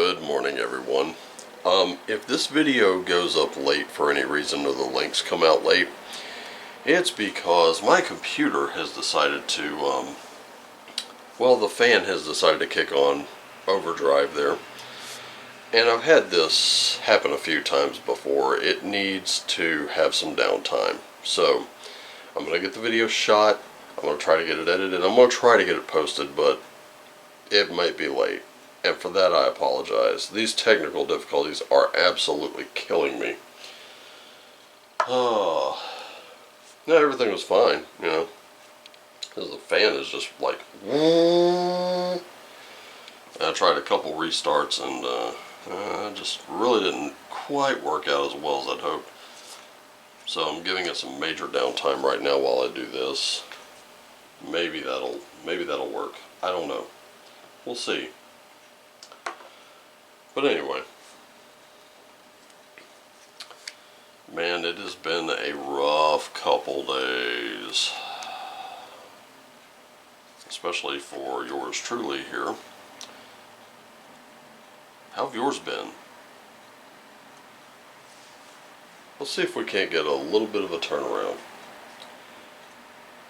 Good morning, everyone. If this video goes up late for any reason or the links come out late, it's because my computer has decided to, the fan has decided to kick on overdrive there. And I've had this happen a few times before. It needs to have some downtime. So, I'm going to get the video shot. I'm going to try to get it edited. I'm going to try to get it posted, but it might be late. And for that, I apologize. These technical difficulties are absolutely killing me. Oh, no, everything was fine, you know, because the fan is just like, I tried a couple restarts and just really didn't quite work out as well as I'd hoped. So I'm giving it some major downtime right now while I do this. Maybe that'll work. I don't know. We'll see. But anyway, man, it has been a rough couple days, especially for yours truly here. How have yours been? Let's see if we can't get a little bit of a turnaround.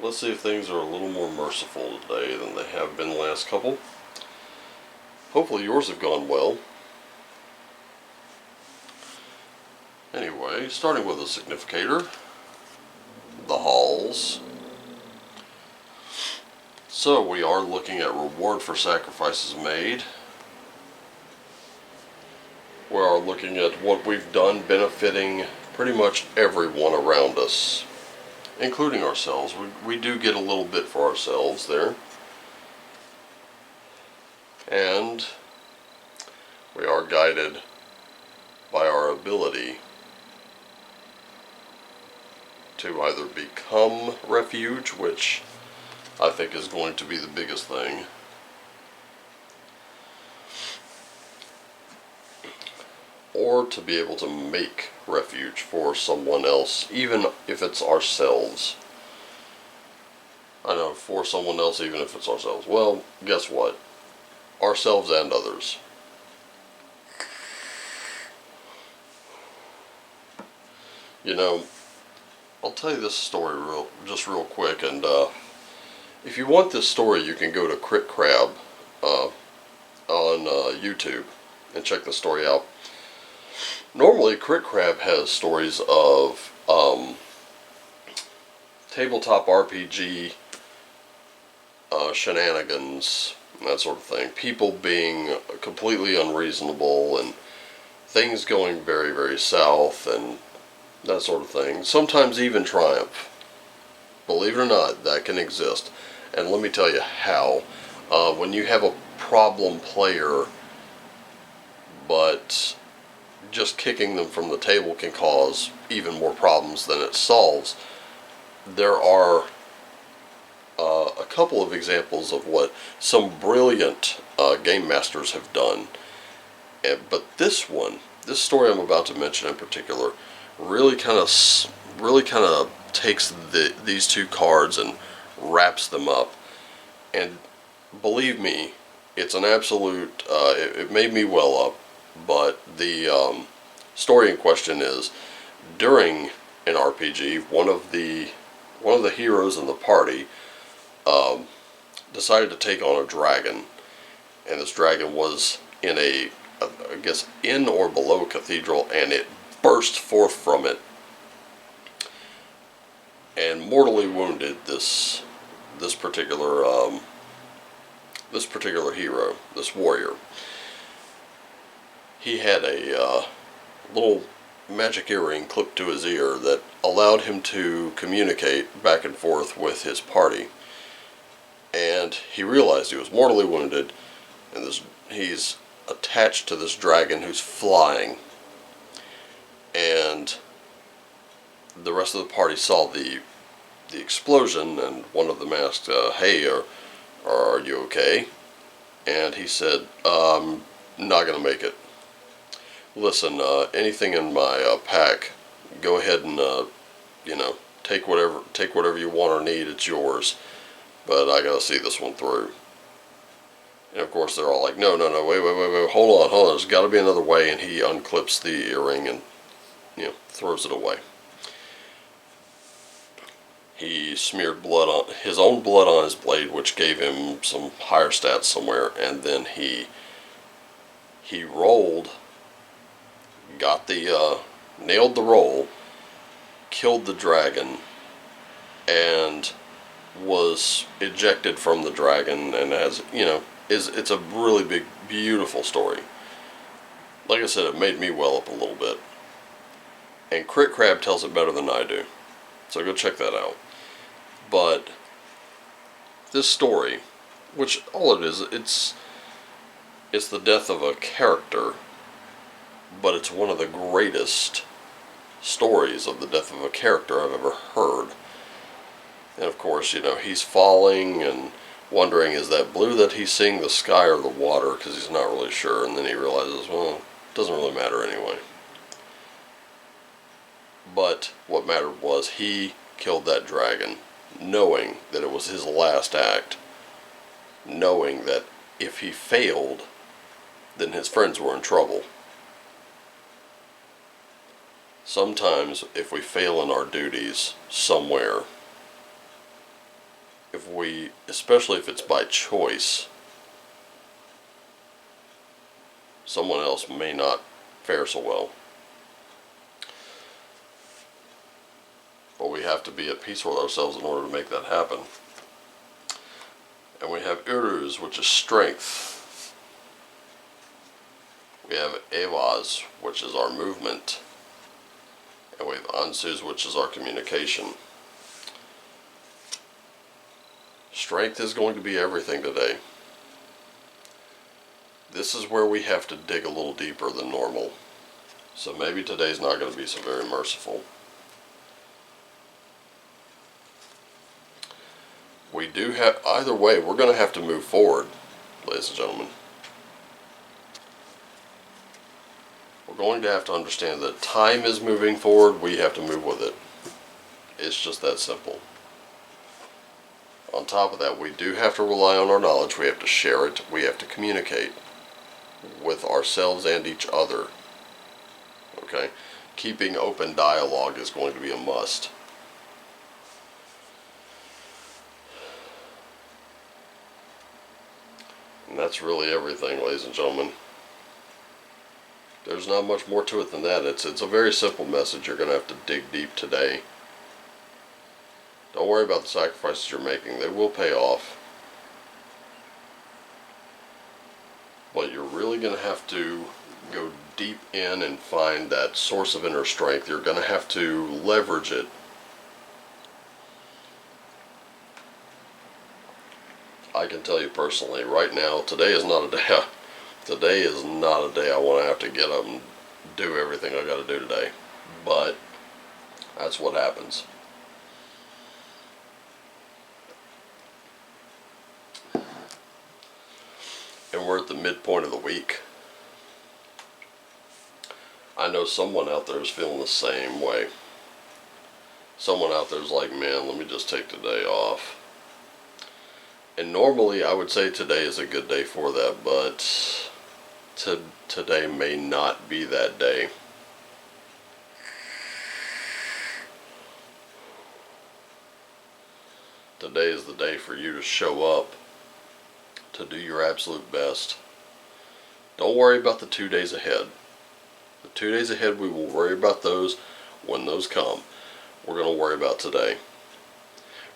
Let's see if things are a little more merciful today than they have been the last couple. Hopefully yours have gone well. Anyway, starting with a significator, the halls. So we are looking at reward for sacrifices made. We are looking at what we've done benefiting pretty much everyone around us, including ourselves. We do get a little bit for ourselves there. And we are guided by our ability to either become refuge, which I think is going to be the biggest thing, or to be able to make refuge for someone else, even if it's ourselves. I know, for someone else, even if it's ourselves. Well, guess what? Ourselves and others. You know, I'll tell you this story real quick, and if you want this story, you can go to Crit Crab on YouTube and check the story out. Normally, Crit Crab has stories of tabletop RPG shenanigans, that sort of thing. People being completely unreasonable and things going very, very south and that sort of thing. Sometimes even triumph. Believe it or not, that can exist. And let me tell you how. When you have a problem player, but just kicking them from the table can cause even more problems than it solves, there are a couple of examples of what some brilliant game masters have done. But this story I'm about to mention in particular, really kind of takes these two cards and wraps them up. And believe me, it's an absolute, it made me well up. But the story in question is, during an RPG, one of the heroes in the party decided to take on a dragon, and this dragon was in a, I guess, in or below a cathedral, and it burst forth from it and mortally wounded this particular hero, this warrior. He had a little magic earring clipped to his ear that allowed him to communicate back and forth with his party. And he realized he was mortally wounded, and he's attached to this dragon who's flying. And the rest of the party saw the explosion, and one of them asked, "Hey, are you okay?" And he said, "I'm not gonna make it. Listen, anything in my pack, go ahead and take whatever you want or need. It's yours, but I gotta see this one through." And of course they're all like, no, no, no, wait, wait, wait, wait, hold on, hold on, there's got to be another way. And he unclips the earring and, throws it away. He smeared blood on his own blood on his blade, which gave him some higher stats somewhere. And then he rolled, got the nailed the roll, killed the dragon, and was ejected from the dragon. And it's a really big, beautiful story. Like I said, it made me well up a little bit. And Crit Crab tells it better than I do. So go check that out. But this story, which all it is, it's the death of a character, but it's one of the greatest stories of the death of a character I've ever heard. And of course, he's falling and wondering, is that blue that he's seeing the sky or the water, because he's not really sure. And then he realizes, well, it doesn't really matter anyway. But what mattered was he killed that dragon, knowing that it was his last act, knowing that if he failed, then his friends were in trouble. Sometimes if we fail in our duties somewhere, especially if it's by choice, someone else may not fare so well. But we have to be at peace with ourselves in order to make that happen. And we have Uruz, which is strength. We have Evaz, which is our movement. And we have Ansuz, which is our communication. Strength is going to be everything today. This is where we have to dig a little deeper than normal. So maybe today's not going to be so very merciful. We do have, either way, we're going to have to move forward, ladies and gentlemen. We're going to have to understand that time is moving forward, we have to move with it. It's just that simple. On top of that, we do have to rely on our knowledge, we have to share it, we have to communicate with ourselves and each other. Okay? Keeping open dialogue is going to be a must. And that's really everything, ladies and gentlemen. There's not much more to it than that. It's a very simple message. You're going to have to dig deep today. Don't worry about the sacrifices you're making. They will pay off. But you're really going to have to go deep in and find that source of inner strength. You're going to have to leverage it. I can tell you personally, right now, today is not a day I want to have to get up and do everything I got to do today. But that's what happens. And we're at the midpoint of the week. I know someone out there is feeling the same way. Someone out there is like, man, let me just take the day off. And normally I would say today is a good day for that, but today may not be that day. Today is the day for you to show up, to do your absolute best. Don't worry about the 2 days ahead. The 2 days ahead, we will worry about those when those come. We're going to worry about today.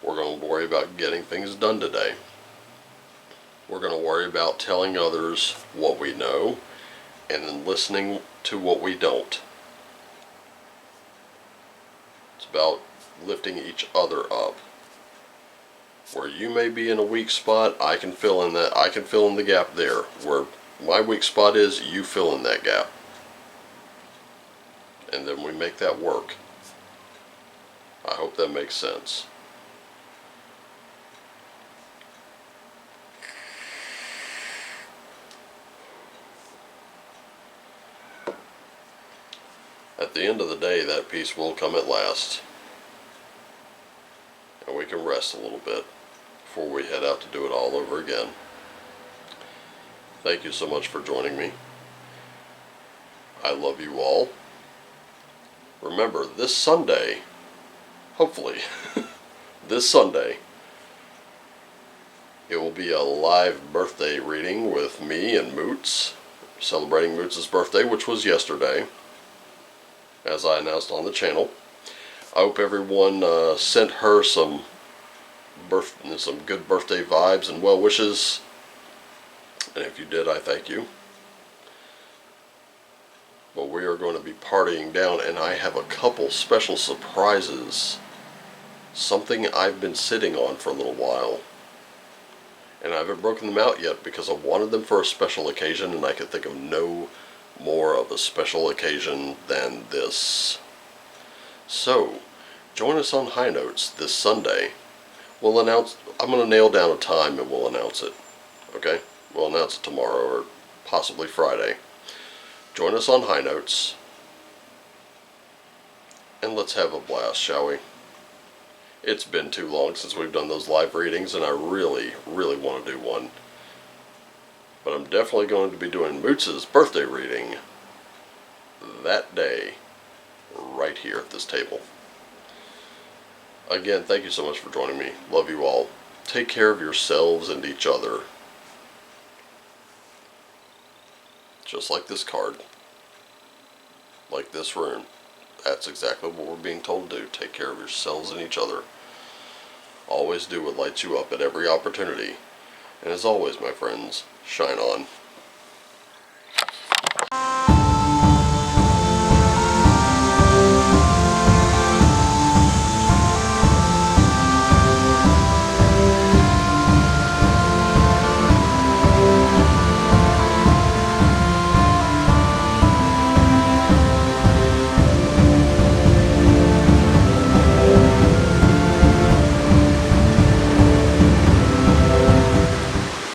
We're going to worry about getting things done today. We're going to worry about telling others what we know and then listening to what we don't. It's about lifting each other up. Where you may be in a weak spot, I can fill in that. I can fill in the gap there. Where my weak spot is, you fill in that gap. And then we make that work. I hope that makes sense. At the end of the day, that peace will come at last. And we can rest a little bit before we head out to do it all over again. Thank you so much for joining me. I love you all. Remember, this Sunday, hopefully, this Sunday, it will be a live birthday reading with me and Moots, celebrating Moots' birthday, which was yesterday, as I announced on the channel. I hope everyone sent her some good birthday vibes and well wishes, and if you did, I thank you. But we are going to be partying down, and I have a couple special surprises. Something I've been sitting on for a little while. And I haven't broken them out yet because I wanted them for a special occasion, and I could think of no more of a special occasion than this. So, join us on High Notes this Sunday. I'm going to nail down a time and we'll announce it. Okay? We'll announce it tomorrow or possibly Friday. Join us on High Notes, and let's have a blast, shall we? It's been too long since we've done those live readings, and I really, really want to do one. But I'm definitely going to be doing Moots' birthday reading that day, right here at this table. Again, thank you so much for joining me. Love you all. Take care of yourselves and each other. Just like this card. Like this room. That's exactly what we're being told to do. Take care of yourselves and each other. Always do what lights you up at every opportunity. And as always, my friends, shine on.